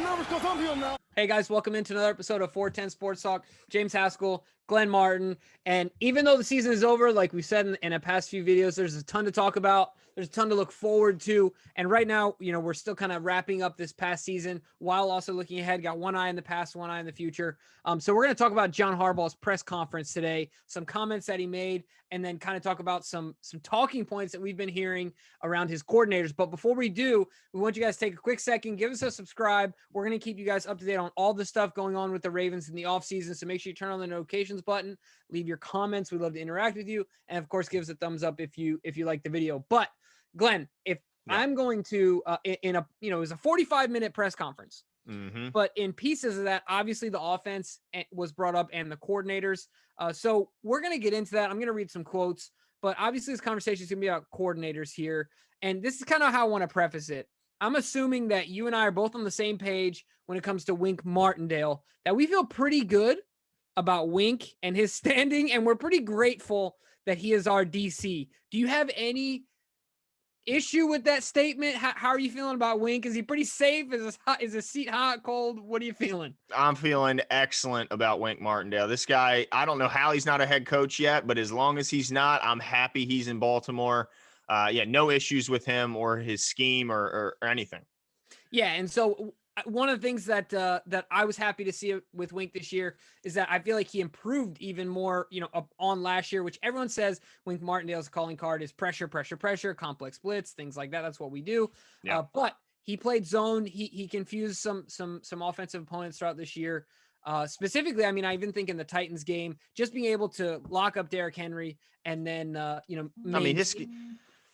nervous because I'm here now. Hey guys, welcome into another episode of 410 Sports Talk. James Haskell, Glenn Martin, and even though the season is over, like we said in the past few videos, there's a ton to talk about. There's a ton to look forward to, and right now, we're still kind of wrapping up this past season while also looking ahead. Got one eye in the past, one eye in the future. So we're going to talk about John Harbaugh's press conference today, some comments that he made, and then kind of talk about some talking points that we've been hearing around his coordinators. But before we do, we want you guys to take a quick second, give us a subscribe. We're going to keep you guys up to date on all the stuff going on with the Ravens in the offseason. So make sure you turn on the notifications button, leave your comments. We'd love to interact with you. And of course, give us a thumbs up if you like the video. But Glenn, I'm going to, it was a 45-minute press conference, but in pieces of that, obviously the offense was brought up and the coordinators. So we're going to get into that. I'm going to read some quotes, but obviously this conversation is going to be about coordinators here. And this is kind of how I want to preface it. I'm assuming that you and I are both on the same page when it comes to Wink Martindale, that we feel pretty good about Wink and his standing, and we're pretty grateful that he is our DC. Do you have any issue with that statement? How are you feeling about Wink? Is he pretty safe? Is his seat hot, cold? What are you feeling? I'm feeling excellent about Wink Martindale. This guy, I don't know how he's not a head coach yet, but as long as he's not, I'm happy he's in Baltimore. No issues with him or his scheme or anything. Yeah, and so one of the things that I was happy to see with Wink this year is that I feel like he improved even more, on last year, which everyone says Wink Martindale's calling card is pressure, complex blitz, things like that. That's what we do. Yeah. But he played zone. He confused some offensive opponents throughout this year. Specifically, I mean, I even think in the Titans game, just being able to lock up Derrick Henry and then,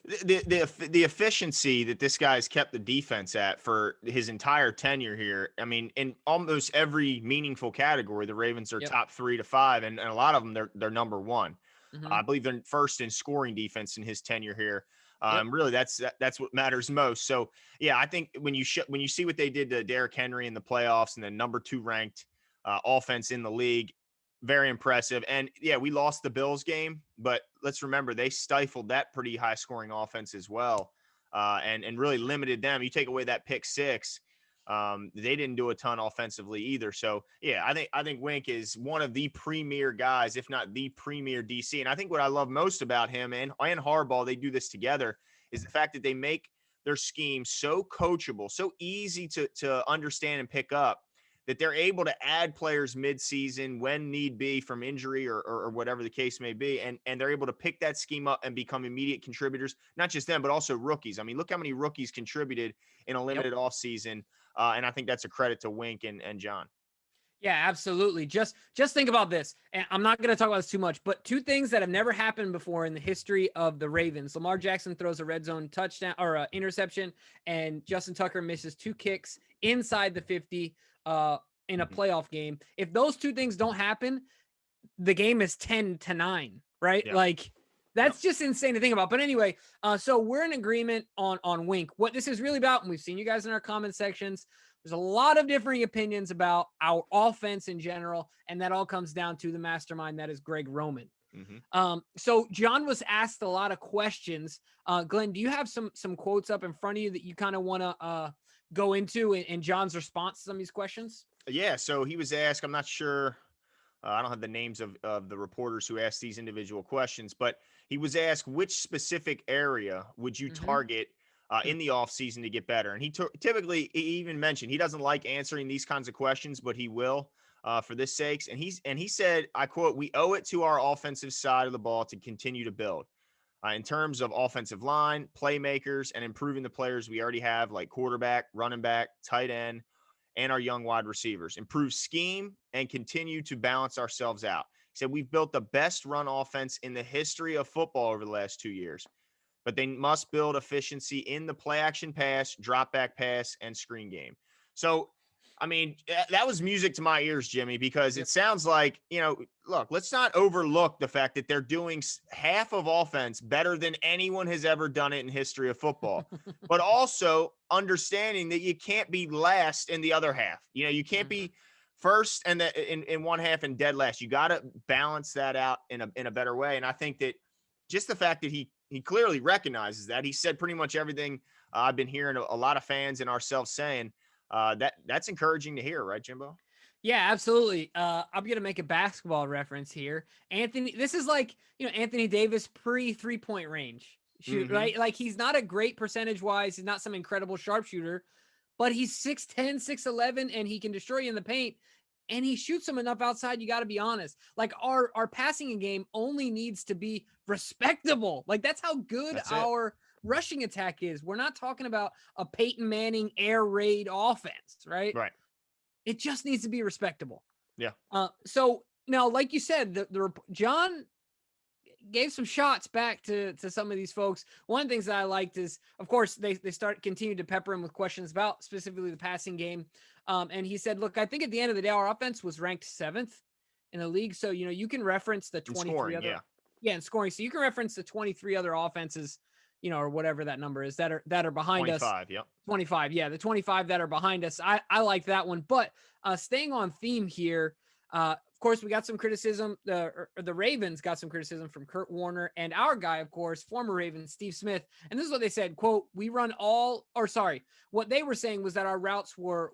the efficiency that this guy's kept the defense at for his entire tenure here. I mean, in almost every meaningful category, the Ravens are top 3 to 5, and a lot of them they're number one. I believe they're first in scoring defense in his tenure here. Really, that's what matters most. So, yeah, I think when you see what they did to Derrick Henry in the playoffs and the number 2 ranked offense in the league. Very impressive. And yeah, we lost the Bills game, but let's remember they stifled that pretty high scoring offense as well. And really limited them. You take away that pick 6. They didn't do a ton offensively either. So yeah, I think Wink is one of the premier guys, if not the premier DC. And I think what I love most about him and Harbaugh, they do this together, is the fact that they make their scheme so coachable, so easy to understand and pick up, that they're able to add players mid-season when need be from injury or whatever the case may be. And they're able to pick that scheme up and become immediate contributors, not just them, but also rookies. I mean, look how many rookies contributed in a limited offseason. And I think that's a credit to Wink and John. Yeah, absolutely. Just think about this. And I'm not going to talk about this too much, but 2 things that have never happened before in the history of the Ravens. Lamar Jackson throws a red zone touchdown or interception, and Justin Tucker misses 2 kicks inside the 50 in a playoff game. If those 2 things don't happen, the game is 10-9, right? Yep. Like that's just insane to think about. But anyway, so we're in agreement on Wink. What this is really about, and we've seen you guys in our comment sections, there's a lot of differing opinions about our offense in general, and that all comes down to the mastermind that is Greg Roman. So John was asked a lot of questions. Glenn, do you have some quotes up in front of you that you kind of want to go into in John's response to some of these questions? Yeah, so he was asked, I'm not sure, I don't have the names of the reporters who asked these individual questions, but he was asked which specific area would you target in the offseason to get better. And he typically he even mentioned he doesn't like answering these kinds of questions, but he will for this sakes. And he said, I quote, "We owe it to our offensive side of the ball to continue to build in terms of offensive line, playmakers, and improving the players we already have, like quarterback, running back, tight end, and our young wide receivers. Improve scheme and continue to balance ourselves out." He said, "We've built the best run offense in the history of football over the last 2 years, but they must build efficiency in the play action pass, drop back pass, and screen game." So, I mean, that was music to my ears, Jimmy, because it sounds like, look, let's not overlook the fact that they're doing half of offense better than anyone has ever done it in history of football, but also understanding that you can't be last in the other half. You can't be first and in one half and dead last. You got to balance that out in a better way. And I think that just the fact that he clearly recognizes that, he said pretty much everything I've been hearing a lot of fans and ourselves saying. That's encouraging to hear, right, Jimbo? Yeah, absolutely. I'm gonna make a basketball reference here. This is like, Anthony Davis pre 3-point range shoot, Mm-hmm. right? Like he's not a great percentage wise. He's not some incredible sharpshooter, but he's 6'10, 6'11, and he can destroy you in the paint. And he shoots them enough outside. You got to be honest. Like our passing game only needs to be respectable. Like that's how good That's it. our rushing attack is. We're not talking about a Peyton Manning air raid offense, right? Right. It just needs to be respectable. Yeah. So now, like you said, the John gave some shots back to some of these folks. One of the things that I liked is, of course, they continue to pepper him with questions about specifically the passing game. And he said, "Look, I think at the end of the day, our offense was ranked 7th in the league. So you can reference the In 23 scoring, other, yeah. in scoring. So you can reference the 23 other offenses, or whatever that number is that are behind us." 25, yep. 25, yeah, the 25 that are behind us. I like that one. But staying on theme here, of course, we got some criticism. The Ravens got some criticism from Kurt Warner and our guy, of course, former Ravens, Steve Smith. And this is what they said, quote, what they were saying was that our routes were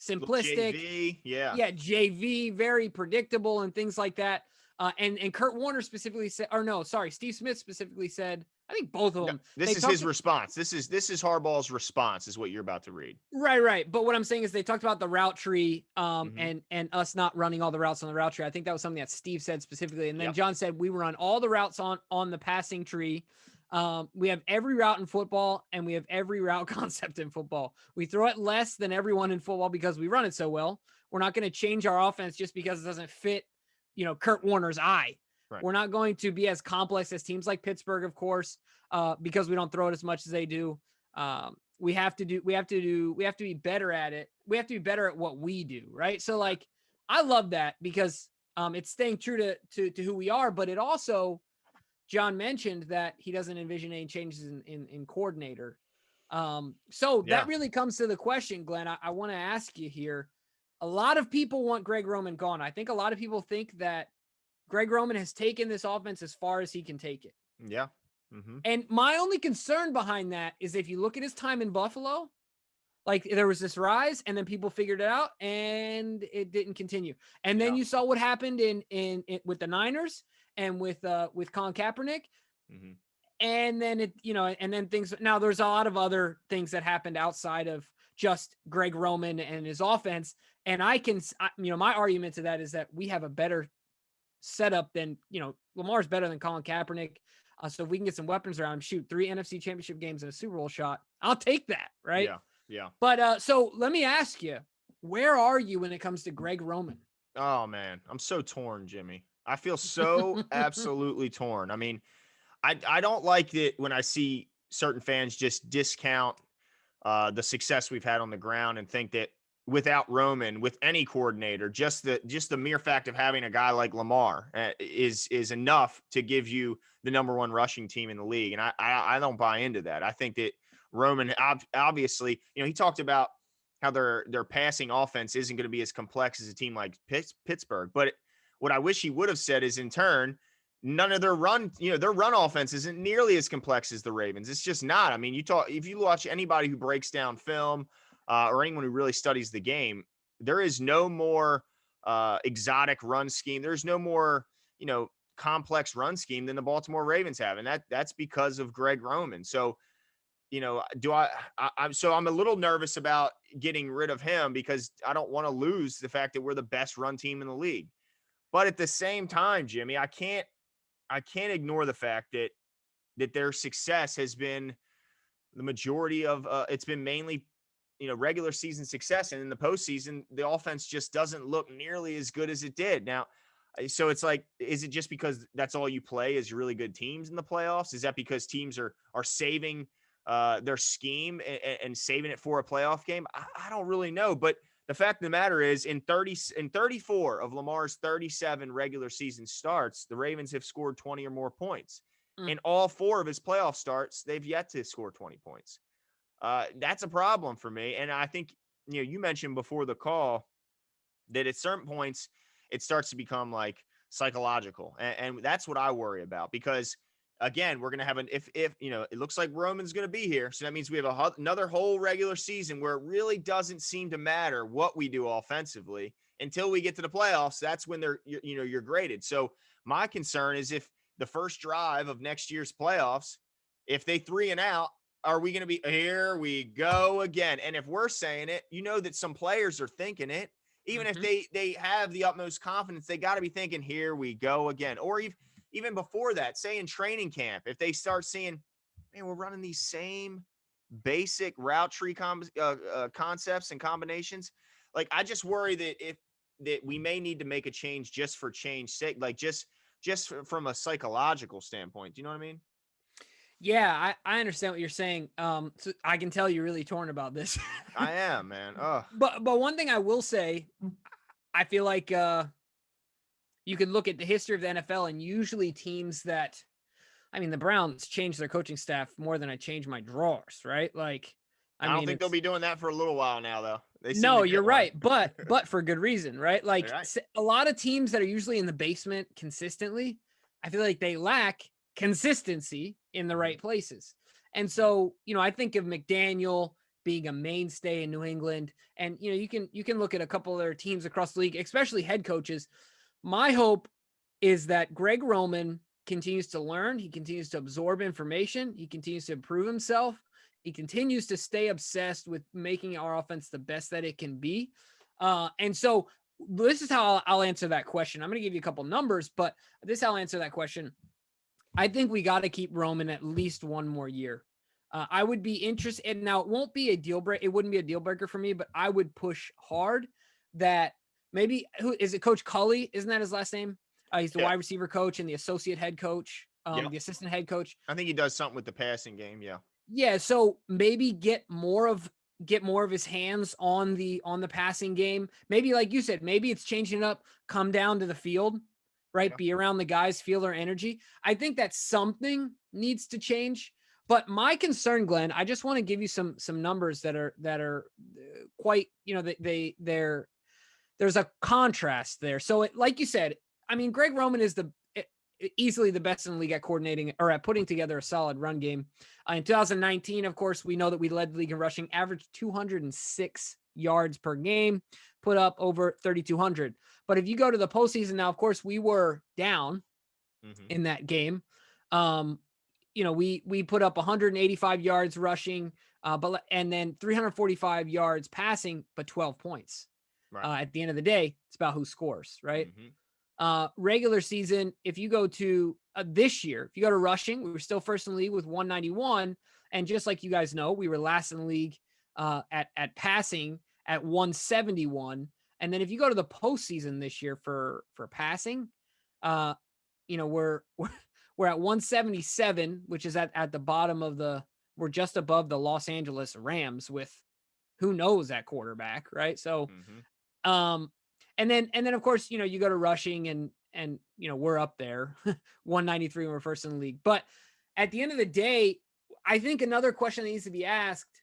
simplistic. JV, yeah. Yeah, JV, very predictable and things like that. And Kurt Warner specifically said, or no, sorry, Steve Smith specifically said, I think both of No, them. this is his response. This is Harbaugh's response, is what you're about to read. Right. But what I'm saying is they talked about the route tree, Mhm. and us not running all the routes on the route tree. I think that was something that Steve said specifically. And then Yep. John said we run all the routes on the passing tree. We have every route in football, and we have every route concept in football. We throw it less than everyone in football because we run it so well. We're not going to change our offense just because it doesn't fit, Kurt Warner's eye. Right. We're not going to be as complex as teams like Pittsburgh, of course, because we don't throw it as much as they do. We have to be better at it. We have to be better at what we do, right? So like, I love that because it's staying true to who we are, but it also, John mentioned that he doesn't envision any changes in coordinator. So that really comes to the question, Glenn. I want to ask you here. A lot of people want Greg Roman gone. I think a lot of people think that Greg Roman has taken this offense as far as he can take it. Yeah. Mm-hmm. And my only concern behind that is if you look at his time in Buffalo, like there was this rise and then people figured it out and it didn't continue. And then you saw what happened in with the Niners and with Colin Kaepernick. Mm-hmm. And then and then things. Now there's a lot of other things that happened outside of just Greg Roman and his offense. And my argument to that is that we have a better setup than, Lamar's better than Colin Kaepernick. So if we can get some weapons around him, shoot 3 NFC championship games and a Super Bowl shot, I'll take that. Right. Yeah. But so let me ask you, where are you when it comes to Greg Roman? Oh man, I'm so torn, Jimmy. I feel so absolutely torn. I mean, I don't like it when I see certain fans just discount the success we've had on the ground and think that without Roman, with any coordinator, just the mere fact of having a guy like Lamar is enough to give you the number one rushing team in the league. And I don't buy into that. I think that Roman, obviously, he talked about how their passing offense isn't going to be as complex as a team like Pittsburgh. But what I wish he would have said is, in turn, none of their run offense isn't nearly as complex as the Ravens. It's just not. I mean, if you watch anybody who breaks down film or anyone who really studies the game, there is no more exotic run scheme. There's no more, complex run scheme than the Baltimore Ravens have. And that's because of Greg Roman. So, I'm a little nervous about getting rid of him because I don't want to lose the fact that we're the best run team in the league. But at the same time, Jimmy, I can't ignore the fact that their success has been the majority of it's been mainly, regular season success. And in the postseason, the offense just doesn't look nearly as good as it did. Now, so it's like, is it just because that's all you play is really good teams in the playoffs? Is that because teams are saving their scheme and saving it for a playoff game? I don't really know. But the fact of the matter is, in 34 of Lamar's 37 regular season starts, the Ravens have scored 20 or more points. In all 4 of his playoff starts, they've yet to score 20 points. That's a problem for me. And I think, you mentioned before the call that at certain points it starts to become like psychological. And that's what I worry about, because again, we're going to have if it looks like Roman's going to be here. So that means we have another whole regular season where it really doesn't seem to matter what we do offensively until we get to the playoffs. That's when you're graded. So my concern is if the first drive of next year's playoffs, if they 3 and out, are we going to be, here we go again? And if we're saying it, that some players are thinking it, even if they have the utmost confidence, they got to be thinking, here we go again. Or even before that, say in training camp, if they start seeing, man, we're running these same basic route tree concepts and combinations. Like, I just worry that we may need to make a change just for change sake, like just from a psychological standpoint. Do you know what I mean? Yeah, I understand what you're saying. So I can tell you're really torn about this. I am, man. But one thing I will say, I feel like you could look at the history of the NFL, and usually teams that, I mean, the Browns changed their coaching staff more than I changed my drawers, right? Like, I don't think they'll be doing that for a little while now, though. No, you're right, but for good reason, right? Like, right. A lot of teams that are usually in the basement consistently, I feel like they lack consistency in the right places. And so, I think of McDaniel being a mainstay in New England, and you can look at a couple of their teams across the league, especially head coaches. My hope is that Greg Roman continues to learn, he continues to absorb information, he continues to improve himself. He continues to stay obsessed with making our offense the best that it can be. And so this is how I'll answer that question. I'm going to give you a couple numbers, but this is how I'll answer that question. I think we got to keep Roman at least one more year. I would be interested, and now it won't be a deal breaker. It wouldn't be a deal breaker for me, but I would push hard that maybe, who is it? Coach Culley? Isn't that his last name? He's the wide receiver coach and the associate head coach, the assistant head coach. I think he does something with the passing game. Yeah. Yeah, so maybe get more of his hands on the passing game. Maybe, like you said, maybe it's changing it up, come down to the field, right? Yeah. Be around the guys, feel their energy. I think that something needs to change. But my concern, Glenn, I just want to give you some numbers that are quite, there's a contrast there. So like you said, I mean, Greg Roman is easily the best in the league at coordinating or at putting together a solid run game. In 2019, of course, we know that we led the league in rushing, averaged 206 yards per game, put up over 3,200. But if you go to the postseason now, of course, we were down in that game. We put up 185 yards rushing, and then 345 yards passing, but 12 points. Right. At the end of the day, it's about who scores, right? Regular season, if you go to this year, if you go to rushing, we were still first in the league with 191. And just like you guys know, we were last in the league at passing at 171. And then if you go to the postseason this year for passing, we're at 177, which is at the bottom of we're just above the Los Angeles Rams with who knows at quarterback, right? So, and then of course, you go to rushing and we're up there 193 when we're first in the league. But at the end of the day, I think another question that needs to be asked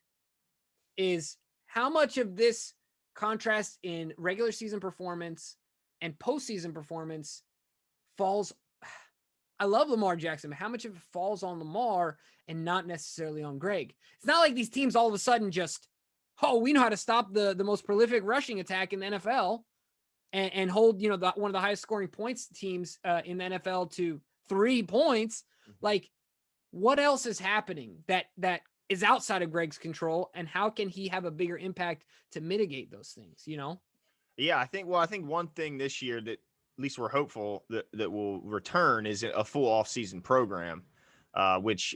is how much of this contrast in regular season performance and postseason performance falls. I love Lamar Jackson, but how much of it falls on Lamar and not necessarily on Greg? It's not like these teams all of a sudden just, we know how to stop the most prolific rushing attack in the NFL. And hold, one of the highest scoring points teams in the NFL to 3 points. Like, what else is happening that is outside of Greg's control, and how can he have a bigger impact to mitigate those things? Yeah, I think one thing this year that at least we're hopeful that will return is a full off-season program, which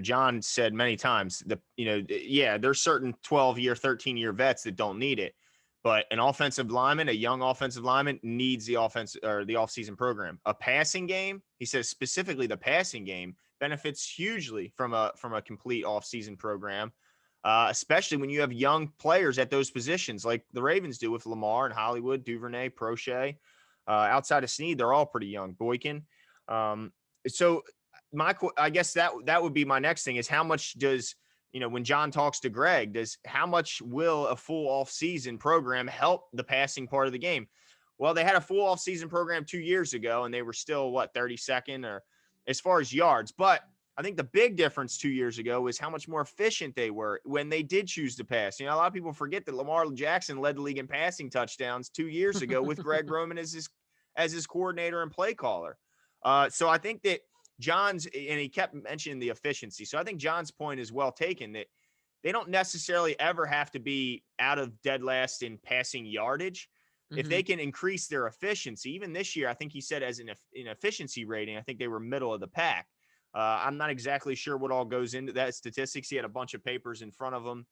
John said many times. There's certain 12-year, 13-year vets that don't need it. But an offensive lineman, a young offensive lineman, needs the offense or the offseason program. A passing game, he says specifically the passing game benefits hugely from a complete offseason program, especially when you have young players at those positions like the Ravens do with Lamar and Hollywood, Duvernay, Prochet. Outside of Snead, they're all pretty young. Boykin. So I guess that would be my next thing is how much does – when John talks to Greg, how much will a full off-season program help the passing part of the game? Well, they had a full off-season program 2 years ago, and they were still 32nd as far as yards. But I think the big difference 2 years ago is how much more efficient they were when they did choose to pass. You know, a lot of people forget that Lamar Jackson led the league in passing touchdowns 2 years ago with Greg Roman as his coordinator and play caller. So I think that John's, and he kept mentioning the efficiency. So I think John's point is well taken, that they don't necessarily ever have to be out of dead last in passing yardage. If they can increase their efficiency, even this year, I think he said as an efficiency rating, I think they were middle of the pack. I'm not exactly sure what all goes into that statistics. He had a bunch of papers in front of him.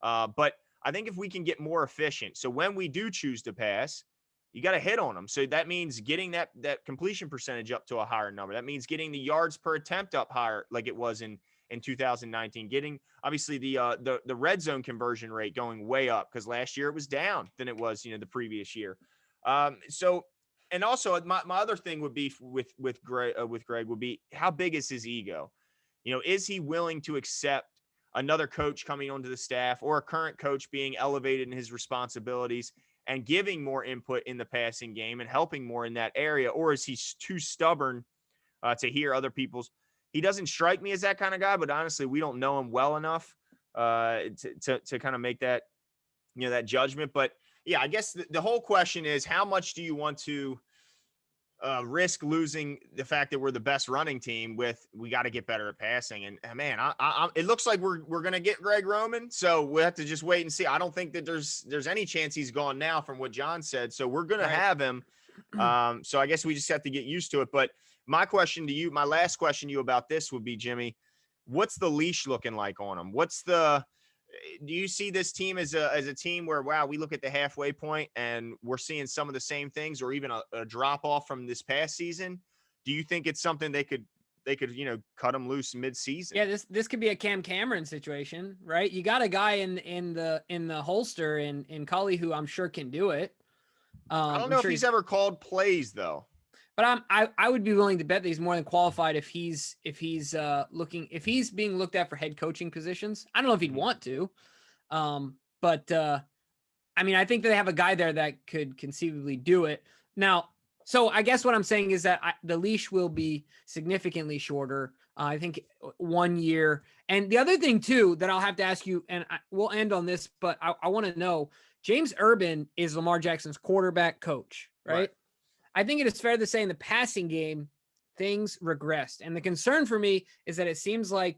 But I think if we can get more efficient, so when we do choose to pass, you got to hit on them. So that means getting that completion percentage up to a higher number. That means getting the yards per attempt up higher, like it was in 2019. Getting obviously the red zone conversion rate going way up, because last year it was down than it was the previous year. So, and also my other thing would be with Greg would be, how big is his ego? Is he willing to accept another coach coming onto the staff, or a current coach being elevated in his responsibilities and giving more input in the passing game and helping more in that area? Or is he too stubborn to hear other people's? He doesn't strike me as that kind of guy, but honestly, we don't know him well enough to kind of make that, that judgment. But yeah, I guess the whole question is, how much do you want to risk losing the fact that we're the best running team with, we got to get better at passing? And man, it looks like we're going to get Greg Roman. So we have to just wait and see. I don't think that there's any chance he's gone now from what John said. So we're going to have him. So I guess we just have to get used to it. But my question to you, my last question to you about this would be, Jimmy, what's the leash looking like on him? Do you see this team as a team where, wow, we look at the halfway point and we're seeing some of the same things, or even a drop off from this past season? Do you think it's something they could cut him loose mid-season? Yeah, this could be a Cam Cameron situation, right? You got a guy in the holster in Cully who I'm sure can do it. I don't know if he's ever called plays though. But I would be willing to bet that he's more than qualified if he's being looked at for head coaching positions. I don't know if he'd want to, but I mean, I think they have a guy there that could conceivably do it. Now, so I guess what I'm saying is that the leash will be significantly shorter. I think 1 year. And the other thing too that I'll have to ask you, and we'll end on this, but I want to know, James Urban is Lamar Jackson's quarterback coach, right? I think it is fair to say in the passing game, things regressed. And the concern for me is that it seems like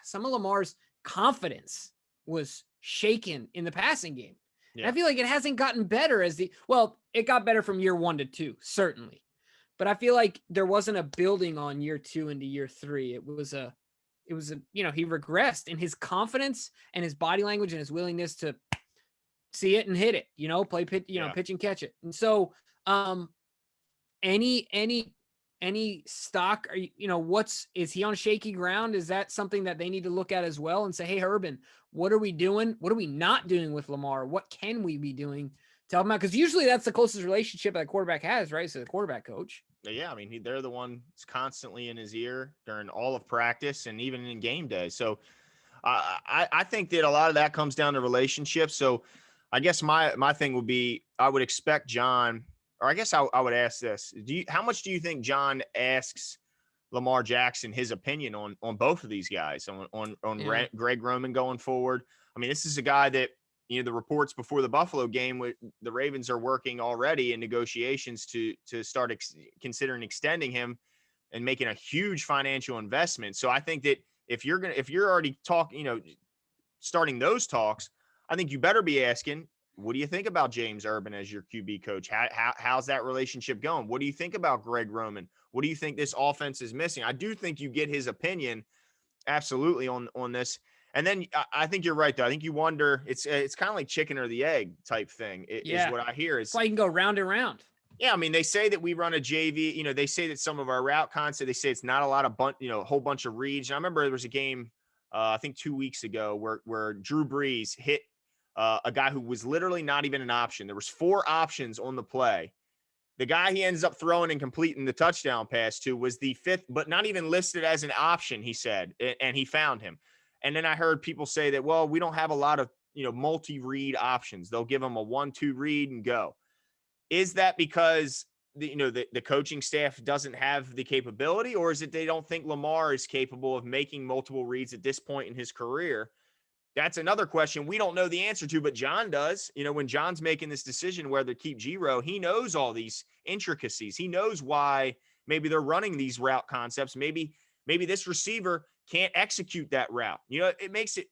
some of Lamar's confidence was shaken in the passing game. Yeah. And I feel like it hasn't gotten better it got better from year 1 to 2, certainly. But I feel like there wasn't a building on year 2 into year 3. It was he regressed in his confidence and his body language and his willingness to see it and hit it, play pitch, pitch and catch it. And so, any stock, is he on shaky ground? Is that something that they need to look at as well and say, hey, Urban, what are we doing? What are we not doing with Lamar? What can we be doing to help him out? Because usually that's the closest relationship that a quarterback has, right? So the quarterback coach. Yeah, I mean, they're the one that's constantly in his ear during all of practice and even in game day. So I think that a lot of that comes down to relationships. So I guess my thing would be, I would expect John, or I guess I would ask this: how much do you think John asks Lamar Jackson his opinion on both of these guys, on Greg Roman going forward? I mean, this is a guy that, the reports before the Buffalo game, the Ravens are working already in negotiations to start considering extending him and making a huge financial investment. So I think that if you're already talking, starting those talks, I think you better be asking, what do you think about James Urban as your QB coach? How's that relationship going? What do you think about Greg Roman? What do you think this offense is missing? I do think you get his opinion absolutely on this. And then I think you're right, though. I think you wonder, it's kind of like chicken or the egg type thing is what I hear. That's why you can go round and round. Yeah, I mean, they say that we run a JV. They say that some of our route concept, they say it's not a lot of a whole bunch of reads. And I remember there was a game, I think 2 weeks ago, where Drew Brees hit a guy who was literally not even an option. There was 4 options on the play. The guy he ends up throwing and completing the touchdown pass to was the 5th, but not even listed as an option, he said, and he found him. And then I heard people say that, well, we don't have a lot of, multi-read options. They'll give them a 1-2 read and go. Is that because the coaching staff doesn't have the capability, or is it they don't think Lamar is capable of making multiple reads at this point in his career? That's another question we don't know the answer to, but John does. When John's making this decision whether to keep Giro, he knows all these intricacies. He knows why maybe they're running these route concepts. Maybe this receiver can't execute that route. It makes it.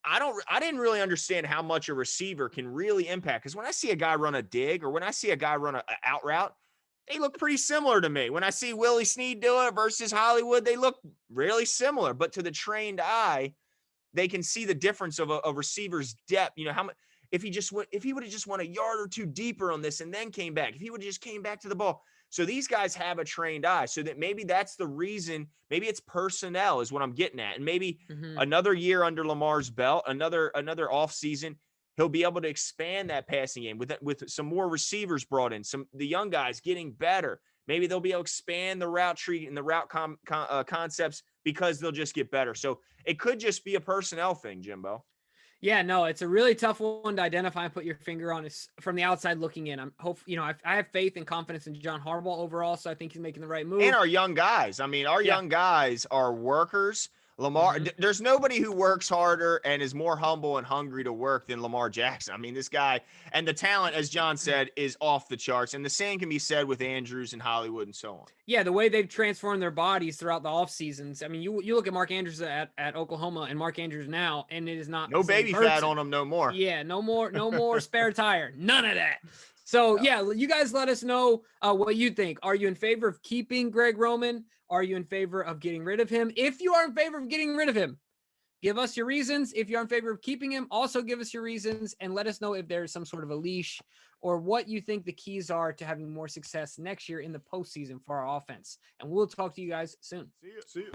I didn't really understand how much a receiver can really impact, because when I see a guy run a dig or when I see a guy run a out route, they look pretty similar to me. When I see Willie Snead do it versus Hollywood, they look really similar. But to the trained eye, they can see the difference of a receiver's depth. How much if he would have just went a yard or two deeper on this and then came back, if he would have just came back to the ball. So these guys have a trained eye, so that maybe that's the reason. Maybe it's personnel is what I'm getting at. And maybe another year under Lamar's belt, another off season, he'll be able to expand that passing game with some more receivers brought in, the young guys getting better. Maybe they'll be able to expand the route tree and the route concepts because they'll just get better. So it could just be a personnel thing, Jimbo. Yeah, no, it's a really tough one to identify and put your finger on. Is from the outside looking in. I have faith and confidence in John Harbaugh overall, so I think he's making the right move. And our young guys. I mean, our young guys are workers. Lamar, there's nobody who works harder and is more humble and hungry to work than Lamar Jackson. I mean, this guy, and the talent, as John said, is off the charts. And the same can be said with Andrews and Hollywood and so on. Yeah, the way they've transformed their bodies throughout the off seasons. I mean, you look at Mark Andrews at Oklahoma and Mark Andrews now, and it is not no baby fat on him no more. Yeah, no more spare tire. None of that. So, yeah, you guys let us know what you think. Are you in favor of keeping Greg Roman? Are you in favor of getting rid of him? If you are in favor of getting rid of him, give us your reasons. If you're in favor of keeping him, also give us your reasons and let us know if there's some sort of a leash or what you think the keys are to having more success next year in the postseason for our offense. And we'll talk to you guys soon. See you.